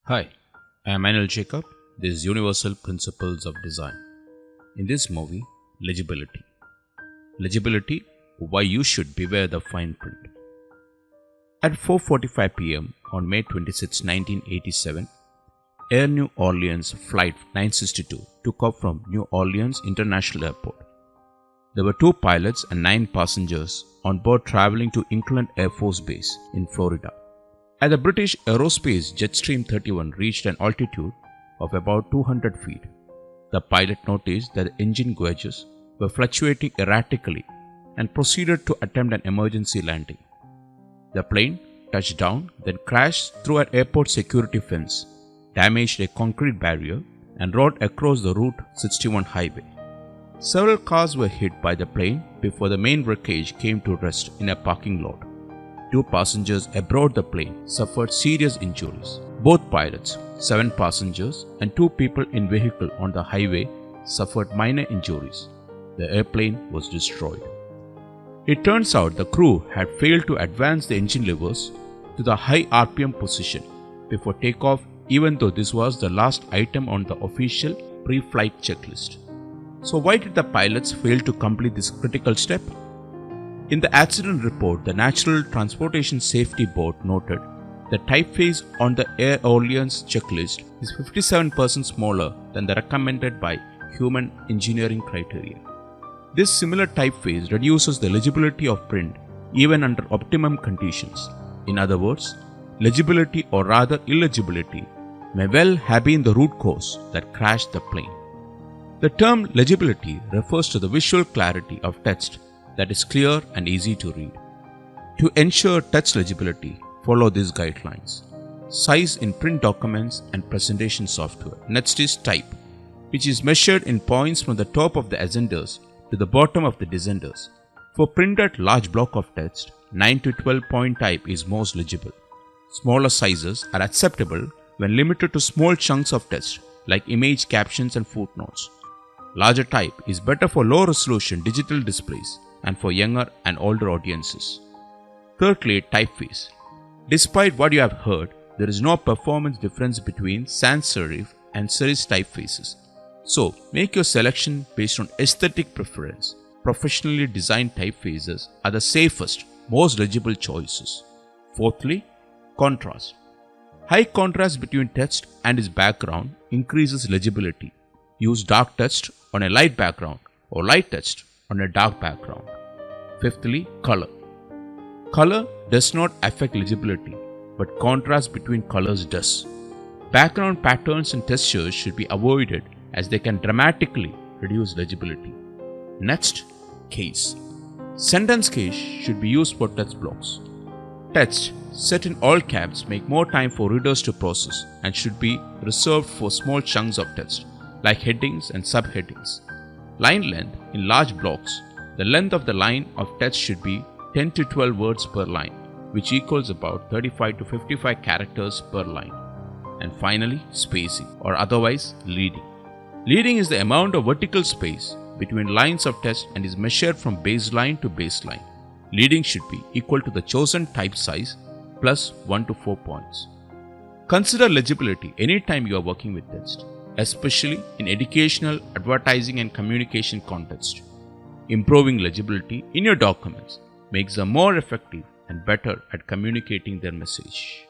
Hi, I am Anil Jacob. This is Universal Principles of Design. In this movie, legibility. Legibility, why you should beware the fine print. At 4:45 p.m. on May 26, 1987, Air New Orleans Flight 962 took off from New Orleans International Airport. There were 2 pilots and 9 passengers on board traveling to England Air Force Base in Florida. As the British Aerospace Jetstream 31 reached an altitude of about 200 feet, the pilot noticed that the engine gauges were fluctuating erratically and proceeded to attempt an emergency landing. The plane touched down, then crashed through an airport security fence, damaged a concrete barrier, and rolled across the Route 61 highway. Several cars were hit by the plane before the main wreckage came to rest in a parking lot. 2 passengers aboard the plane suffered serious injuries. Both pilots, 7 passengers, and 2 people in vehicle on the highway suffered minor injuries. The airplane was destroyed. It turns out the crew had failed to advance the engine levers to the high RPM position before takeoff, even though this was the last item on the official pre-flight checklist. So why did the pilots fail to complete this critical step? In the accident report, the National Transportation Safety Board noted the typeface on the Air Orleans checklist is 57% smaller than the recommended by human engineering criteria. This similar typeface reduces the legibility of print even under optimum conditions. In other words, legibility or rather illegibility may well have been the root cause that crashed the plane. The term legibility refers to the visual clarity of text that is clear and easy to read. To ensure text legibility, follow these guidelines. Size in print documents and presentation software. Next is type, which is measured in points from the top of the ascenders to the bottom of the descenders. For printed large block of text, 9 to 12 point type is most legible. Smaller sizes are acceptable when limited to small chunks of text like image captions and footnotes. Larger type is better for low resolution digital displays and for younger and older audiences. Thirdly, typeface. Despite what you have heard, there is no performance difference between sans serif and serif typefaces. So, make your selection based on aesthetic preference. Professionally designed typefaces are the safest, most legible choices. Fourthly, contrast. High contrast between text and its background increases legibility. Use dark text on a light background or light text on a dark background. Fifthly, color. Color does not affect legibility, but contrast between colors does. Background patterns and textures should be avoided as they can dramatically reduce legibility. Next, case. Sentence case should be used for text blocks. Text set in all caps make more time for readers to process and should be reserved for small chunks of text like headings and subheadings. Line length in large blocks. The length of the line of text should be 10 to 12 words per line, which equals about 35 to 55 characters per line. And finally, spacing or otherwise leading. Leading is the amount of vertical space between lines of text and is measured from baseline to baseline. Leading should be equal to the chosen type size plus 1 to 4 points. Consider legibility anytime you are working with text, especially in educational, advertising and communication context. Improving legibility in your documents makes them more effective and better at communicating their message.